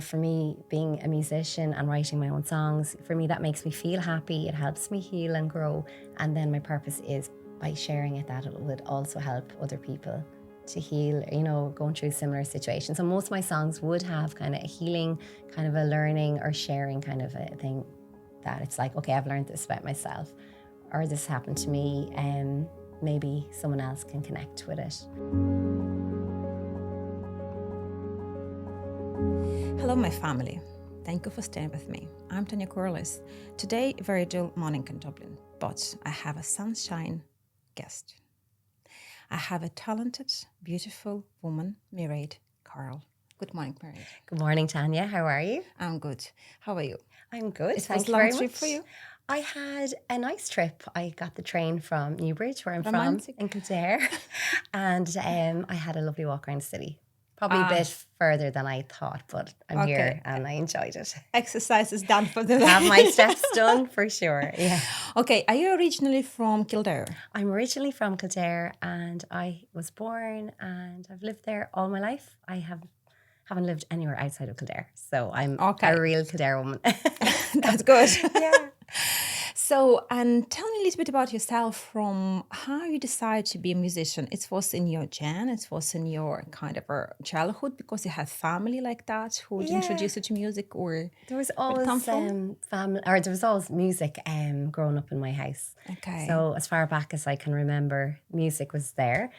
For me, being a musician and writing my own songs, for me that makes me feel happy. It helps me heal and grow. And then my purpose is by sharing it that it would also help other people to heal, going through similar situations. So most of my songs would have kind of a healing, kind of a learning or sharing kind of a thing, that it's like, okay, I've learned this about myself, or this happened to me, and maybe someone else can connect with it. Hello, my family. Thank you for staying with me. I'm Tanya Corless. Today, a very dull morning in Dublin, but I have a sunshine guest. I have a talented, beautiful woman, Mairead Carroll. Good morning, Mairead. Good morning, Tanya. How are you? I'm good. How are you? I'm good. It Thank was you a long very trip much. for you? I had a nice trip. I got the train from Newbridge, where I'm Romantic. from, in Kildare, and I had a lovely walk around the city. Probably a bit further than I thought, but I'm here and I enjoyed it. Exercise is done for the day. Have my steps done for sure. Yeah. Okay, are you originally from Kildare? I'm originally from Kildare, and I was born and I've lived there all my life. I haven't lived anywhere outside of Kildare, so I'm a real Kildare woman. That's good. Yeah. So, and tell me a little bit about yourself, from how you decided to be a musician. It was in your gen, it was in your kind of a childhood, because you had family like that who would introduce you to music, or there was always family, or there was always music growing up in my house. Okay. So as far back as I can remember, music was there.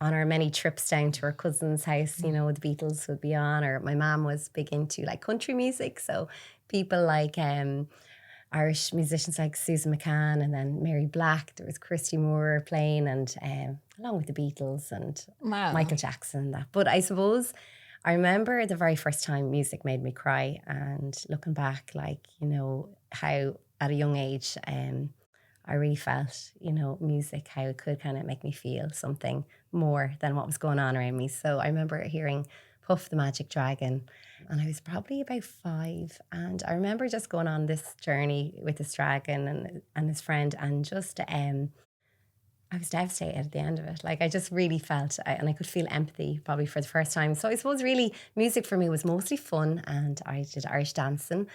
On our many trips down to our cousin's house, the Beatles would be on, or my mum was big into like country music. So people like Irish musicians like Susan McCann and then Mary Black. There was Christy Moore playing, and along with the Beatles and Michael Jackson. But I suppose I remember the very first time music made me cry, and looking back, how at a young age I really felt, music, how it could kind of make me feel something more than what was going on around me. So I remember hearing Puff the Magic Dragon, and I was probably about 5, and I remember just going on this journey with this dragon and his friend, and just I was devastated at the end of it. Like, I just really felt, and I could feel empathy probably for the first time. So I suppose really music for me was mostly fun, and I did Irish dancing,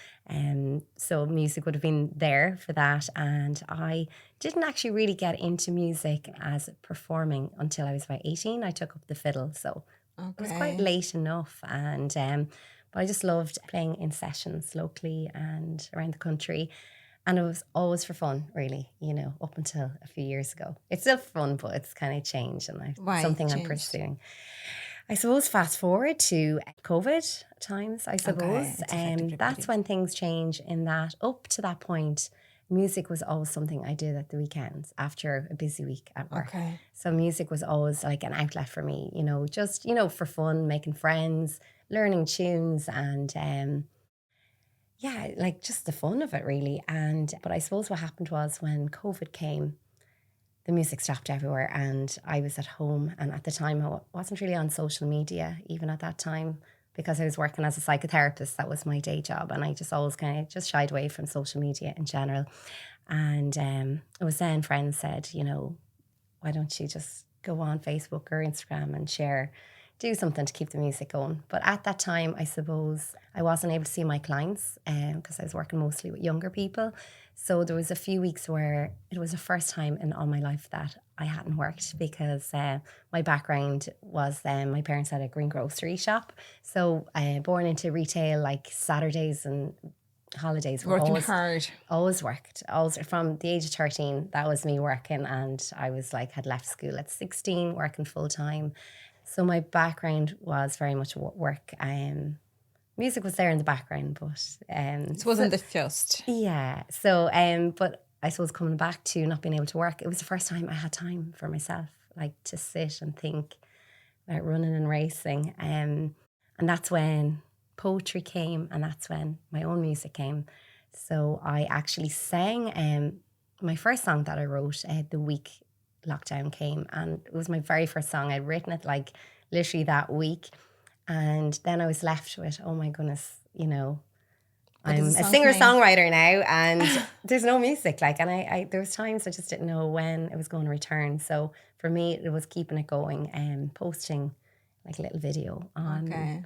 so music would have been there for that. And I didn't actually really get into music as performing until I was about 18. I took up the fiddle, so it was quite late enough, and but I just loved playing in sessions locally and around the country, and it was always for fun, really, up until a few years ago. It's still fun, but it's kind of changed, and something I'm pursuing. I suppose fast forward to COVID times, I suppose, that's when things change, in that up to that point, music was always something I did at the weekends after a busy week at work. So music was always like an outlet for me, just, for fun, making friends, learning tunes, and like just the fun of it, really. But I suppose what happened was, when COVID came, the music stopped everywhere, and I was at home. And at the time, I wasn't really on social media, even at that time, because I was working as a psychotherapist. That was my day job. And I just always kind of just shied away from social media in general. And it was then friends said, why don't you just go on Facebook or Instagram and do something to keep the music going. But at that time, I suppose I wasn't able to see my clients because I was working mostly with younger people. So there was a few weeks where it was the first time in all my life that I hadn't worked, because my background was my parents had a green grocery shop. So born into retail, like Saturdays and holidays were always worked. Always from the age of 13, that was me working, and I was had left school at 16, working full time. So my background was very much work. Music was there in the background, but it wasn't the first. Yeah. So but I suppose coming back to not being able to work, it was the first time I had time for myself, to sit and think about running and racing. And that's when poetry came, and that's when my own music came. So I actually sang my first song that I wrote the week lockdown came, and it was my very first song. I'd written it literally that week, and then I was left with, oh my goodness, I'm a singer-songwriter now, and there's no music. And I there was times I just didn't know when it was going to return. So for me, it was keeping it going and posting a little video on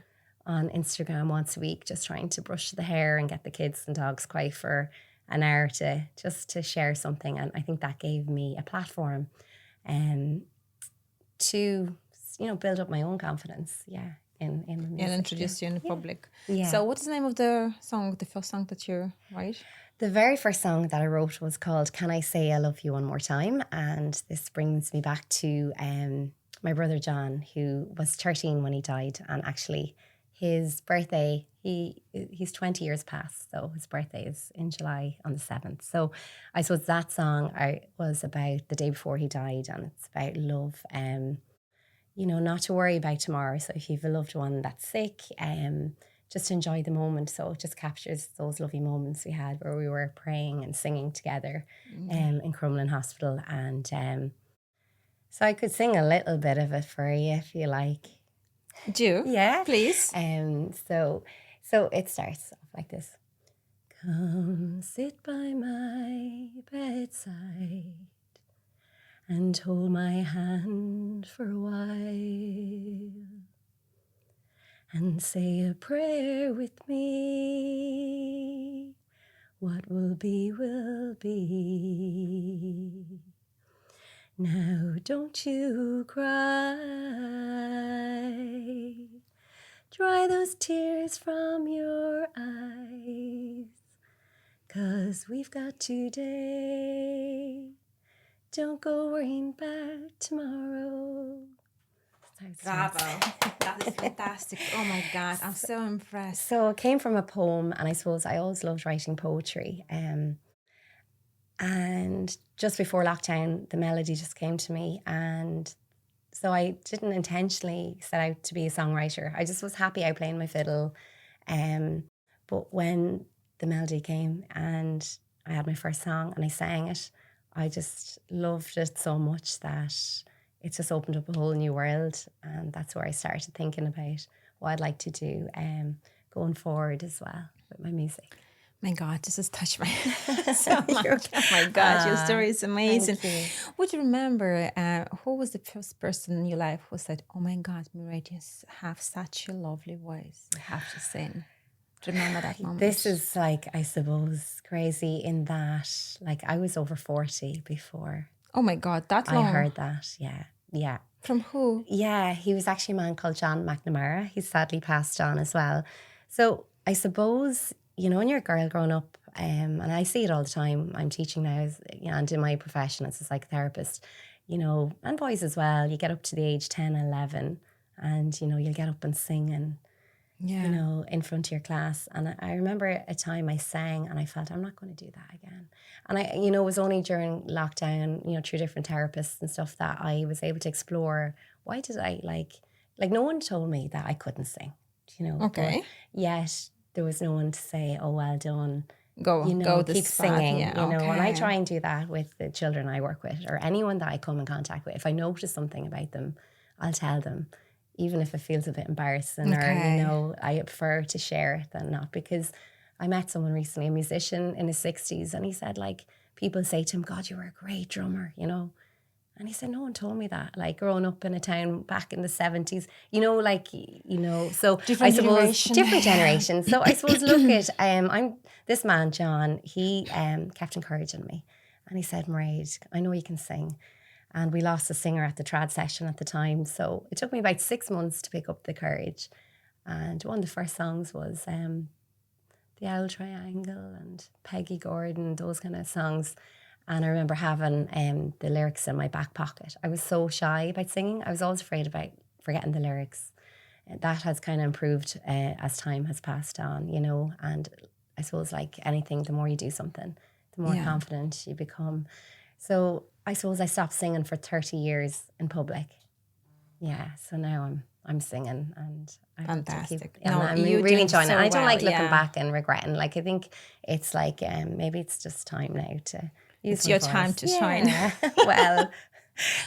on Instagram once a week, just trying to brush the hair and get the kids and dogs quiet for an hour to share something. And I think that gave me a platform to, build up my own confidence. Yeah. In the music. And introduce you in the public. Yeah. So what is the name of the song, the first song that you write? The very first song that I wrote was called Can I Say I Love You One More Time? And this brings me back to my brother John, who was 13 when he died. And actually his birthday, he's 20 years past. So his birthday is in July on the 7th. So I suppose that song was about the day before he died. And it's about love, not to worry about tomorrow. So if you've a loved one that's sick, just enjoy the moment. So it just captures those lovely moments we had where we were praying and singing together in Crumlin Hospital. And so I could sing a little bit of it for you if you like. Do? Yeah. Please. So it starts off like this. Come sit by my bedside and hold my hand for a while and say a prayer with me. What will be, will be. Now don't you cry. Dry those tears from your eyes, 'cause we've got today. Don't go worrying about tomorrow. Bravo. That is fantastic. Oh my God, I'm so impressed. So it came from a poem, and I suppose I always loved writing poetry. And just before lockdown, the melody just came to me. And so I didn't intentionally set out to be a songwriter. I just was happy out playing my fiddle. But when the melody came and I had my first song and I sang it, I just loved it so much that it just opened up a whole new world. And that's where I started thinking about what I'd like to do going forward as well with my music. My God, this has touched my so much. Oh my God, your story is amazing. Would you remember who was the first person in your life who said, "Oh my God, Mairead, you have such a lovely voice. You have to sing"? Do you remember that moment? This is I suppose, crazy in that, I was over 40 before. Oh my God, that long? I heard that, yeah. From who? Yeah, he was actually a man called John McNamara. He's sadly passed on as well. So I suppose, when you're a girl growing up, and I see it all the time, I'm teaching now and in my profession as a psychotherapist, and boys as well, you get up to the age 10, 11 and, you'll get up and sing and, in front of your class. And I remember a time I sang and I felt, I'm not going to do that again. And it was only during lockdown, through different therapists and stuff that I was able to explore, why did I no one told me that I couldn't sing, Okay. But yet there was no one to say, oh, well done. Go keep singing, okay. And I try and do that with the children I work with or anyone that I come in contact with. If I notice something about them, I'll tell them, even if it feels a bit embarrassing or, I prefer to share it than not. Because I met someone recently, a musician in his 60s, and he said, people say to him, God, you were a great drummer, And he said, no one told me that. Growing up in a town back in the 70s, so different different generations. So I suppose, look at, I'm this man, John, he kept encouraging me. And he said, Mairead, I know you can sing. And we lost a singer at the trad session at the time. So it took me about 6 months to pick up the courage. And one of the first songs was The Owl Triangle and Peggy Gordon, those kind of songs. And I remember having the lyrics in my back pocket. I was so shy about singing. I was always afraid about forgetting the lyrics. That has kind of improved as time has passed on, And I suppose anything, the more you do something, the more confident you become. So I suppose I stopped singing for 30 years in public. Yeah, so now I'm singing and I fantastic. I'm really enjoying it. I don't like looking back and regretting. I think it's maybe it's just time now to use it's your time to shine. Well,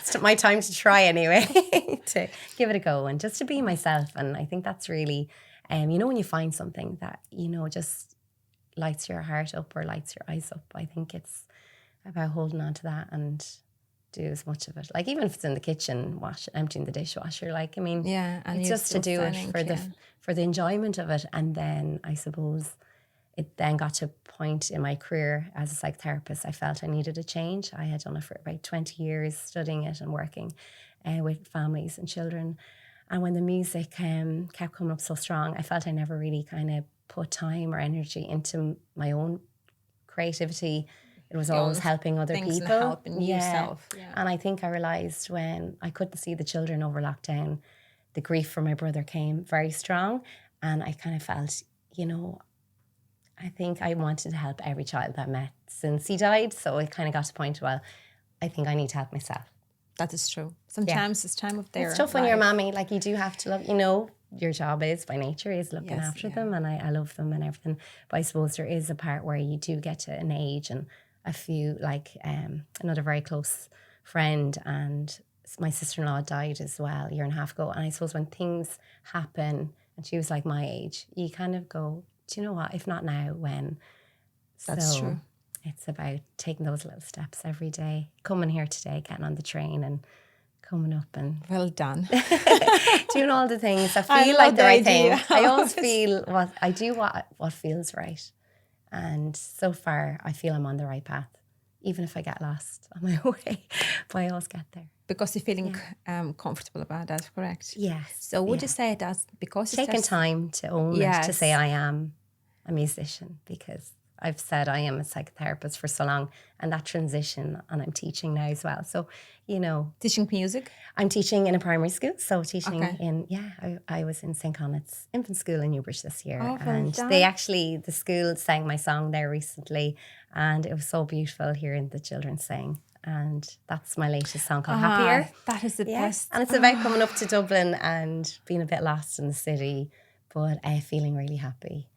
it's my time to try anyway, to give it a go and just to be myself. And I think that's really, when you find something that, just lights your heart up or lights your eyes up, I think it's about holding on to that and do as much of it. Like even if it's in the kitchen, emptying the dishwasher. Like, I mean, and it's just to do it for the enjoyment of it. And then I suppose it then got to a point in my career as a psychotherapist, I felt I needed a change. I had done it for about 20 years, studying it and working with families and children. And when the music kept coming up so strong, I felt I never really kind of put time or energy into my own creativity. It was always helping other people. And helping yourself. Yeah. And I think I realised when I couldn't see the children over lockdown, the grief for my brother came very strong. And I kind of felt, I think I wanted to help every child that I met since he died. So it kind of got to the point, well, I think I need to help myself. That is true. Sometimes it's time of their It's tough life. when you're mommy. Like, you do have to love, your job is by nature is looking after them, and I love them and everything. But I suppose there is a part where you do get to an age, and a few, like another very close friend, and my sister-in-law died as well a year and a half ago. And I suppose when things happen, and she was like my age, you kind of go, do you know what? If not now, when? That's true. It's about taking those little steps every day, coming here today, getting on the train and coming up and... Well done. doing all the things that feel like the right thing. I always feel what feels right. And so far, I feel I'm on the right path, even if I get lost on my way. But I always get there. Because you're feeling comfortable about that, correct? Yes. So would you say that's because... Taking time to own it, to say I am a musician, because I've said I am a psychotherapist for so long, and that transition, and I'm teaching now as well. So, Teaching music? I'm teaching in a primary school. So teaching I was in St. Connet's infant school in Newbridge this year. Oh, and the school sang my song there recently, and it was so beautiful hearing the children sing. And that's my latest song called Happier. That is the best. And it's about coming up to Dublin and being a bit lost in the city, but feeling really happy.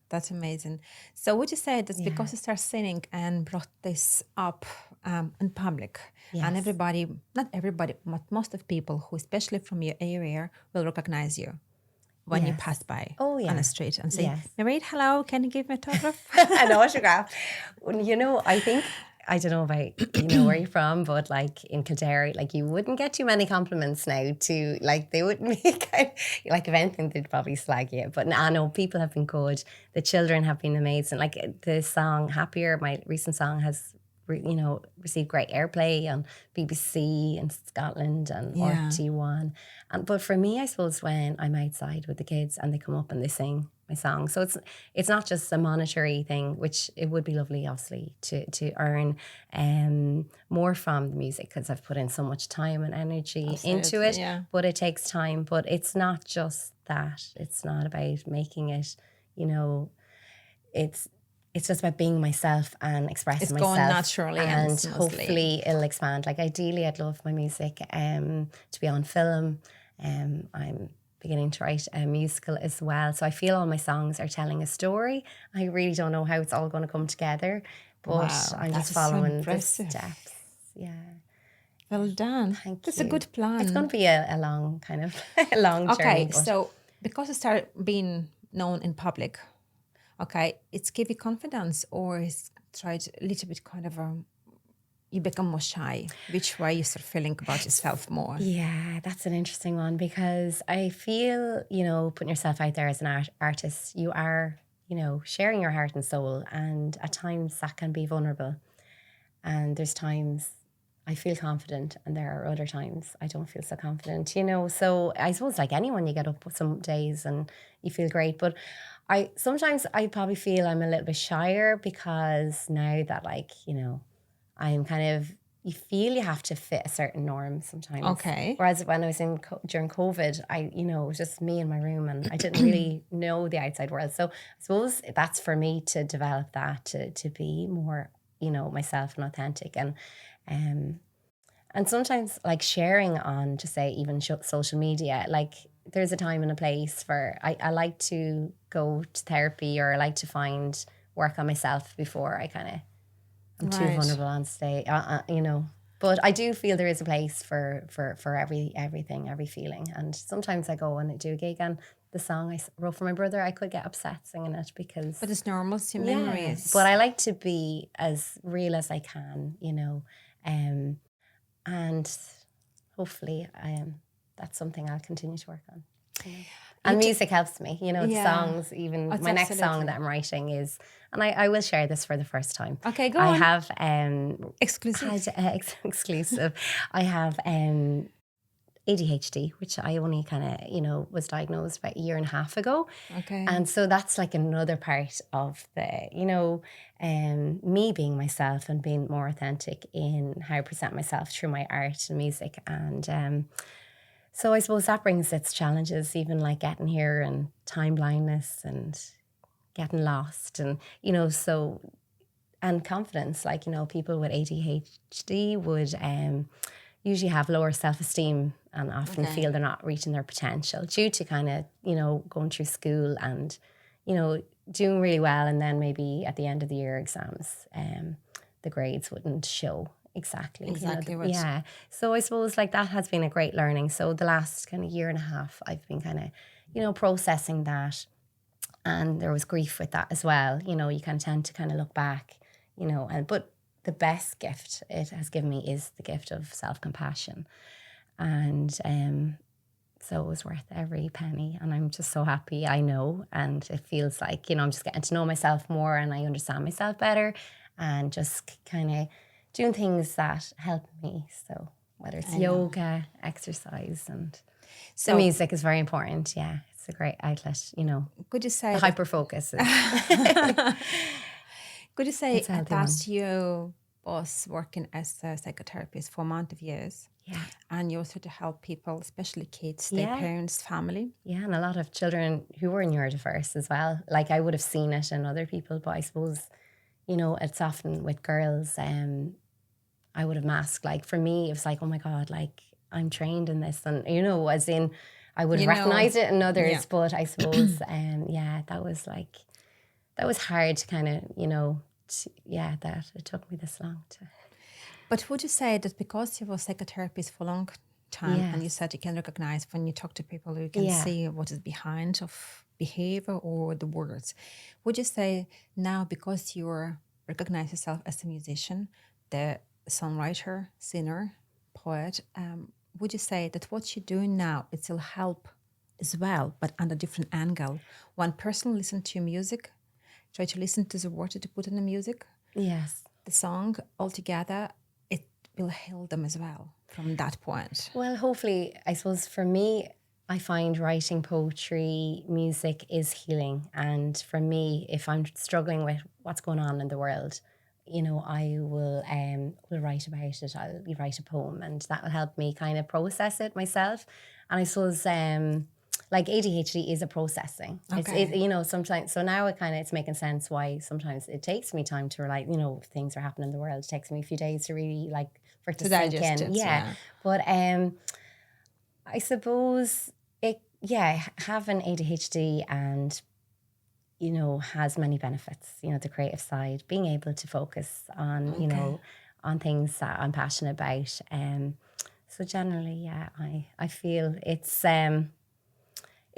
That's amazing. So would you say that's because you start singing and brought this up in public, and not everybody, but most of people who, especially from your area, will recognize you when you pass by on the street and say, Mairead, hello, can you give me an autograph? An autograph. I think, I don't know about where you're from, but like in Kildare, like you wouldn't get too many compliments now. They wouldn't be like if anything, they'd probably slag you. But I know people have been good. The children have been amazing. Like the song Happier, my recent song, has received great airplay on BBC in Scotland and RT1. But for me, I suppose when I'm outside with the kids and they come up and they sing my song, so it's not just a monetary thing, which it would be lovely, obviously, to earn more from the music, because I've put in so much time and energy into it. Yeah. But it takes time. But it's not just that. It's not about making it. It's just about being myself and expressing myself. It's going naturally, and hopefully it'll expand. Like ideally, I'd love my music to be on film. I'm beginning to write a musical as well. So I feel all my songs are telling a story. I really don't know how it's all going to come together, but I'm just following the steps. Yeah. Well done. Thank you. That's a good plan. It's going to be a long kind of a long journey. Okay, so because you start being known in public, it's give you confidence, or it's tried a little bit kind of you become more shy? Which way you start feeling about yourself more? Yeah, that's an interesting one, because I feel, putting yourself out there as an artist, you are, sharing your heart and soul, and at times that can be vulnerable. And there's times I feel confident, and there are other times I don't feel so confident, So I suppose like anyone, you get up some days and you feel great, but sometimes I probably feel I'm a little bit shyer, because now that I'm kind of, you feel you have to fit a certain norm sometimes. Okay. Whereas when I was during COVID, it was just me in my room, and I didn't really know the outside world. So I suppose that's for me to develop that, to be more, myself and authentic. And sometimes like sharing on, to say, even social media, like there's a time and a place for, I like to go to therapy, or I like to work on myself before I'm too vulnerable on stage, But I do feel there is a place for everything, every feeling. And sometimes I go and I do a gig, and the song I wrote for my brother, I could get upset singing it, because... But it's normal, it's your memories. But I like to be as real as I can, And hopefully that's something I'll continue to work on. And music helps me, the songs, even my next song that I'm writing is, and I will share this for the first time. Okay, go I on. have Exclusive. exclusive. I have ADHD, which I only kind of, was diagnosed about a year and a half ago. Okay. And so that's like another part of the, me being myself and being more authentic in how I present myself through my art and music. And so I suppose that brings its challenges, even like getting here and time blindness and getting lost and, and confidence. Like, people with ADHD would usually have lower self-esteem and often feel they're not reaching their potential due to kind of, going through school and, doing really well. And then maybe at the end of the year exams, the grades wouldn't show. Exactly. Yeah. So I suppose like that has been a great learning. So the last kind of year and a half, I've been kind of, processing that. And there was grief with that as well. You kind of tend to kind of look back, but the best gift it has given me is the gift of self-compassion. And so it was worth every penny. And I'm just so happy, I know. And it feels like, I'm just getting to know myself more and I understand myself better and just kind of doing things that help me. So whether it's yoga, exercise, and so the music is very important. Yeah, it's a great outlet, Could you say the hyper focus is could you say that you was working as a psychotherapist for a amount of years? Yeah. And you also to help people, especially kids, their parents, family. Yeah, and a lot of children who were neurodiverse as well. Like I would have seen it in other people, but I suppose it's often with girls, I would have masked. Like for me, it was like, oh my God, like I'm trained in this. And, as in, I would have recognized it in others. But I suppose, that was hard to kind of, that it took me this long to. But would you say that because you were a psychotherapist for a long time and you said you can recognize when you talk to people, you can see what is behind of behavior or the words. Would you say now because you recognize yourself as a musician, the songwriter, singer, poet, would you say that what you're doing now, it will help as well, but on a different angle? One person listen to your music, try to listen to the words that you put in the music. Yes. The song altogether, it will heal them as well from that point. Well, hopefully, I suppose for me, I find writing poetry, music is healing. And for me, if I'm struggling with what's going on in the world, I will write about it. I'll write a poem and that will help me kind of process it myself. And I suppose like ADHD is a processing. Okay. It's, sometimes, so now it's making sense why sometimes it takes me time to like, if things are happening in the world, it takes me a few days to really for it to sink in. Yeah. But I suppose having ADHD and has many benefits, the creative side, being able to focus on, on things that I'm passionate about. So generally, I feel it's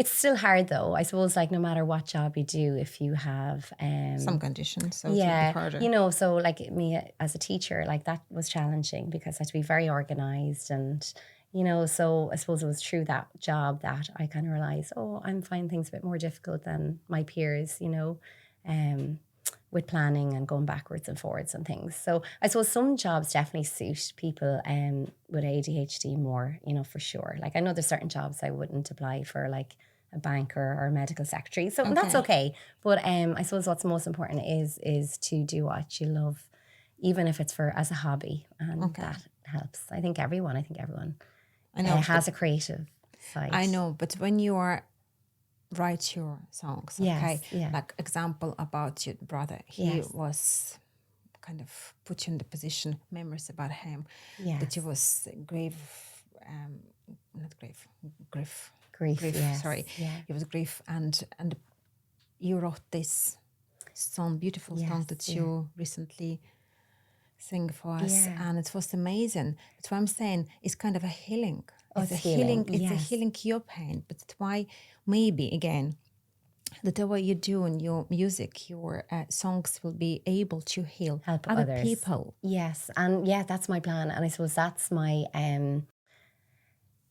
still hard though. I suppose like no matter what job you do, if you have some conditions, so it's a bit harder. So like me as a teacher, like that was challenging because I had to be very organized and so I suppose it was through that job that I kind of realized, I'm finding things a bit more difficult than my peers, with planning and going backwards and forwards and things. So I suppose some jobs definitely suit people with ADHD more, for sure. Like I know there's certain jobs I wouldn't apply for, like a banker or a medical secretary. So that's okay. But I suppose what's most important is to do what you love, even if it's as a hobby. And that helps. I think everyone has a creative side. I know, but when you write your songs, like example about your brother, he was kind of put you in the position, memories about him, that he was grief. Sorry, he was grief, and you wrote this song, beautiful song that you recently sing for us, and it was amazing. That's why I'm saying it's kind of a healing. It's a healing. It's a healing your pain, but that's why maybe again that the way you do in your music, your songs will be able to heal Help other others. people. Yes. And yeah, that's my plan. And I suppose that's my,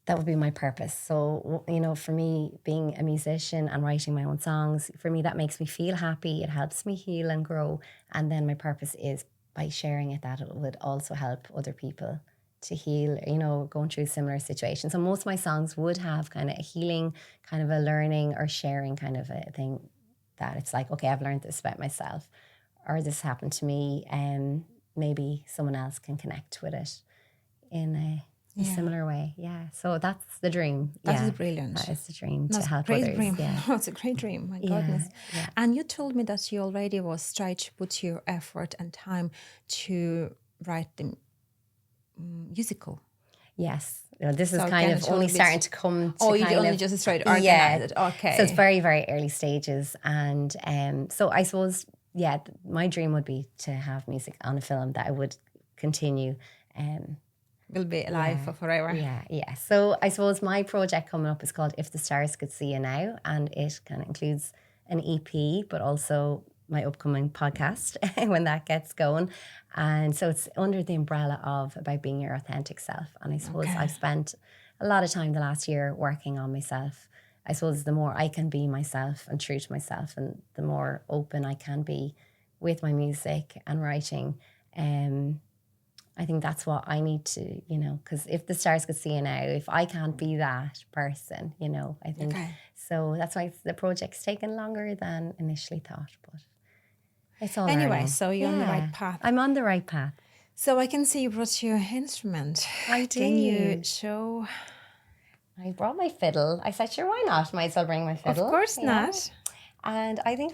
that would be my purpose. So, you know, for me, being a musician and writing my own songs, for me, that makes me feel happy. It helps me heal and grow. And then my purpose is by sharing it, that it would also help other people to heal, you know, going through similar situations. So most of my songs would have kind of a healing, kind of a learning or sharing kind of a thing, that it's like, okay, I've learned this about myself, or this happened to me, and maybe someone else can connect with it in a similar way. Yeah. So that's the dream. That is brilliant. That is the dream, That's to help a great others. dream. Yeah. It's a great dream. My goodness. Yeah. And you told me that you already was trying to put your effort and time to write the musical. Yes. You know, this is So kind can of you tell only a bit- starting to come to Oh, you kind only of, just started organize it. Okay. So it's very, very early stages. And so I suppose, my dream would be to have music on a film that I would continue. Will be alive for forever. Yeah. So I suppose my project coming up is called If the Stars Could See You Now, and it kind of includes an EP, but also my upcoming podcast when that gets going. And so it's under the umbrella of about being your authentic self. And I suppose I've spent a lot of time the last year working on myself. I suppose the more I can be myself and true to myself, and the more open I can be with my music and writing, I think that's what I need to, you know, because if the stars could see you now, if I can't be that person, you know, I think. So that's why the project's taken longer than initially thought. But it's all Anyway, learning. so you're on the right path. I'm on the right path. So I can see you brought your instrument. I do. Can you show? I brought my fiddle. I said, sure, why not? Might as well bring my fiddle. Of course not. And I think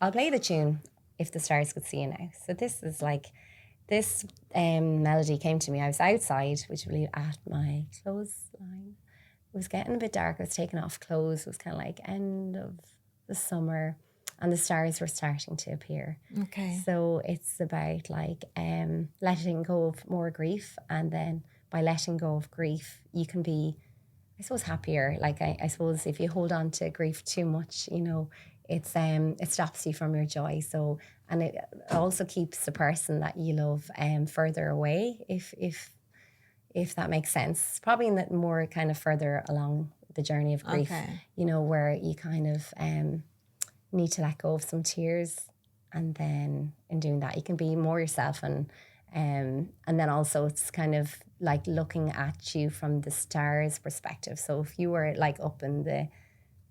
I'll play the tune If the Stars Could See You Now. So this is like, this melody came to me. I was outside, which really at my clothesline. It was getting a bit dark. I was taking off clothes. It was kind of like end of the summer, and the stars were starting to appear. Okay. So it's about like letting go of more grief, and then by letting go of grief, you can be, I suppose, happier. Like I suppose if you hold on to grief too much, you know, it's it stops you from your joy. So, and it also keeps the person that you love further away, if that makes sense. Probably in that more kind of further along the journey of grief, you know, where you kind of need to let go of some tears, and then in doing that, you can be more yourself, and then also it's kind of like looking at you from the stars' perspective. So if you were like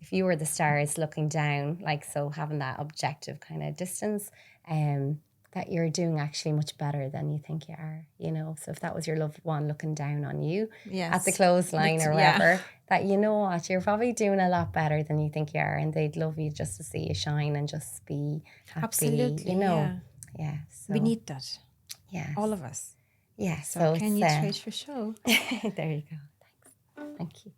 if you were the stars looking down, like, so having that objective kind of distance, that you're doing actually much better than you think you are, you know. So if that was your loved one looking down on you at the clothesline or wherever, that, you know what, you're probably doing a lot better than you think you are, and they'd love you just to see you shine and just be happy. Absolutely, you know. Yeah. So, we need that. Yeah. All of us. Yeah. So can you trade for show? There you go. Thanks. Thank you.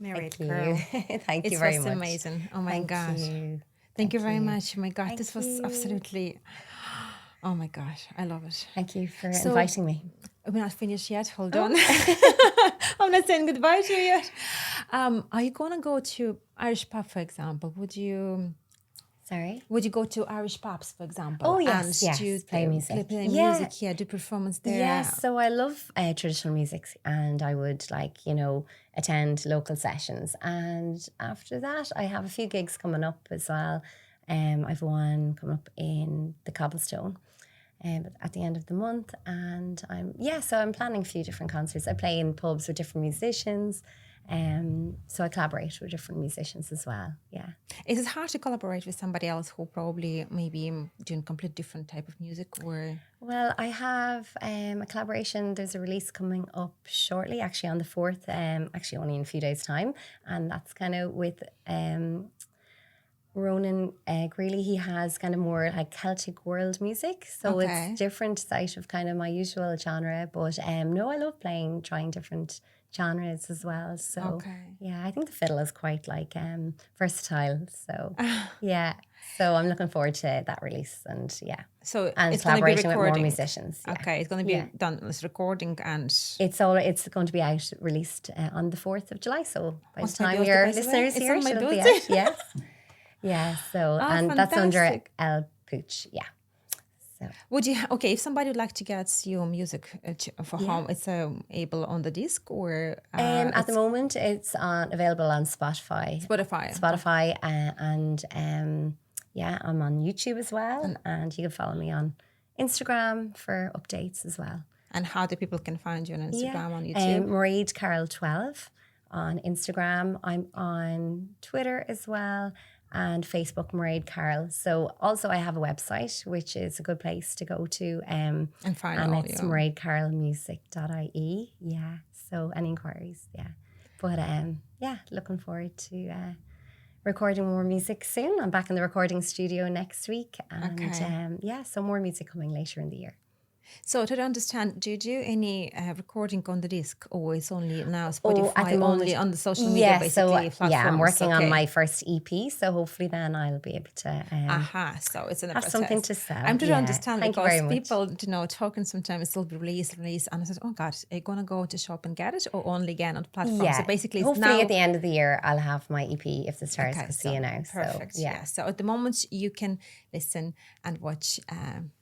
Mairead Carroll. Thank you very much. It was amazing. Oh my God. You. Thank you very much. Oh my God, this was absolutely Oh my gosh, I love it. Thank you for So- inviting me. We're not finished yet. Hold on. I'm not saying goodbye to you yet. Are you going to go to Irish pub, for example? Would you go to Irish pubs, for example? Oh, yes, and yes, do play music. Play Yeah. music, do performance there. Yes, so I love traditional music, and I would attend local sessions. And after that, I have a few gigs coming up as well. I've one coming up in the Cobblestone at the end of the month, and I'm planning a few different concerts. I play in pubs with different musicians, so I collaborate with different musicians as well. Yeah. Is it hard to collaborate with somebody else who probably maybe doing complete different type of music, or? Well, I have a collaboration. There's a release coming up shortly, actually on the 4th, actually only in a few days' time. And that's kind of with Ronan Greeley. He has kind of more like Celtic world music. So it's different side of kind of my usual genre. But no, I love trying different genres as well. So yeah, I think the fiddle is quite like versatile. So yeah. So I'm looking forward to that release, and and it's collaborating with more musicians. Yeah. Okay, it's going to be done as recording, and it's going to be out released on the 4th of July. So by the time birthday, your by the way? listeners It's hear, on my it'll be birthday. out. Yes. Yeah. So and that's under El Pooch. Yeah. So would you if somebody would like to get your music for home, it's able on the disc, or at the moment it's available on Spotify. And I'm on YouTube as well, and you can follow me on Instagram for updates as well. And how the people can find you on Instagram, on YouTube? Mairead Carroll 12 on Instagram. I'm on Twitter as well, and Facebook, Mairead Carroll. So also I have a website, which is a good place to go to. And find and all it's maireadcarrollmusic.ie. Yeah. So any inquiries, yeah. But looking forward to recording more music soon. I'm back in the recording studio next week. And so more music coming later in the year. So to understand, do you do any recording on the disc, or it's only now Spotify, at the moment, only on the social media, basically, platforms? I'm working on my first EP, so hopefully then I'll be able to so it's have something to sell. I'm trying to understand, Thank because you very people, talking sometimes it'll be released, and I said, oh God, are you going to go to shop and get it, or only again on the platform? Yeah, so basically hopefully at the end of the year I'll have my EP, If the Stars Could See You Now. Perfect. So at the moment you can listen and watch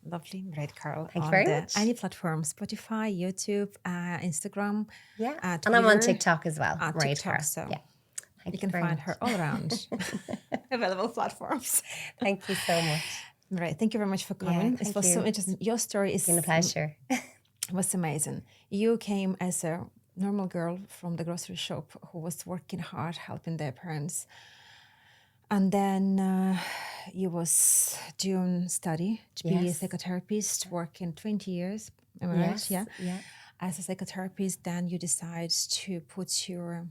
lovely Mairead Carroll on any platform, Spotify, YouTube, Instagram, and Twitter, I'm on TikTok as well. TikTok, Carroll. so you can find her all around available platforms. Thank you so much. Right, thank you very much for coming. It was so interesting. Your story is been a pleasure. Was amazing. You came as a normal girl from the grocery shop who was working hard, helping their parents. And then you was doing study to be a psychotherapist, working 20 years. Am I right? Yeah. As a psychotherapist, then you decide to put your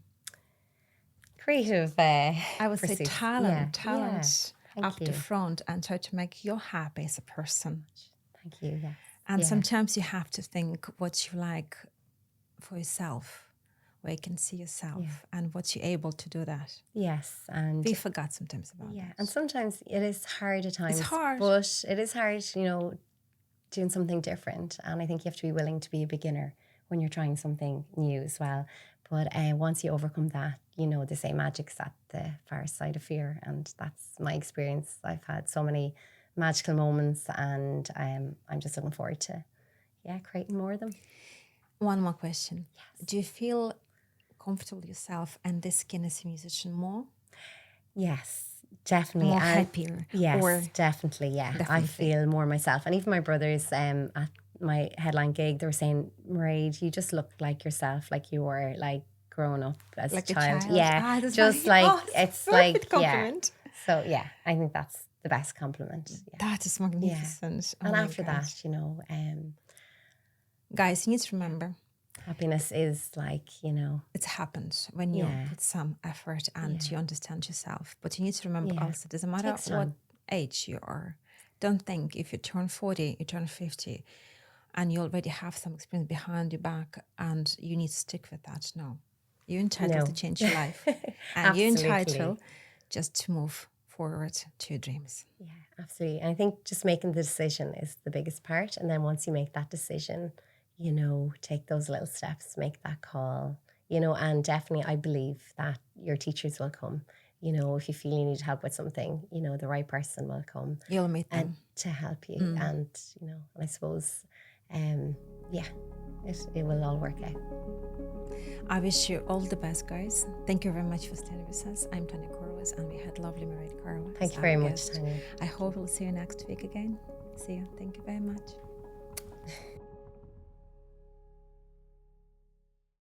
creative, I would say talent up you. the front, and try to make you happy as a person. Thank you. Yes. And sometimes you have to think what you like for yourself, where you can see yourself, and what you're able to do that. Yes, and we forgot sometimes about that. And sometimes it is hard at times. It's hard, but it is hard, doing something different. And I think you have to be willing to be a beginner when you're trying something new as well. But once you overcome that, they say magic's at the far side of fear, and that's my experience. I've had so many magical moments, and I'm just looking forward to, creating more of them. One more question. Yes. Do you feel comfortable yourself and this skin as a musician more? Yes, definitely. More happier? Yes, definitely, yeah. Definitely. I feel more myself. And even my brothers at my headline gig, they were saying, Mairead, you just look like yourself, like you were like growing up as a child. Yeah, just it's like, compliment. So, I think that's the best compliment. Yeah. That is magnificent. Yeah. And after that, guys, you need to remember, happiness is like, it's happened when you put some effort and you understand yourself. But you need to remember also, it doesn't matter what age you are. Don't think if you turn 40, you turn 50, and you already have some experience behind your back and you need to stick with that. No. You're entitled to change your life. And you're entitled just to move forward to your dreams. Yeah, absolutely. And I think just making the decision is the biggest part. And then once you make that decision, you know, take those little steps, make that call, you know, and definitely I believe that your teachers will come. You know, if you feel you need help with something, you know, the right person will come You'll meet them. and to help you. And, you know, I suppose, yeah, it will all work out. I wish you all the best, guys. Thank you very much for staying with us. I'm Tanya Corless, and we had lovely Mairead Carroll. Thank you very much, Tanya. I hope we'll see you next week again. See you. Thank you very much.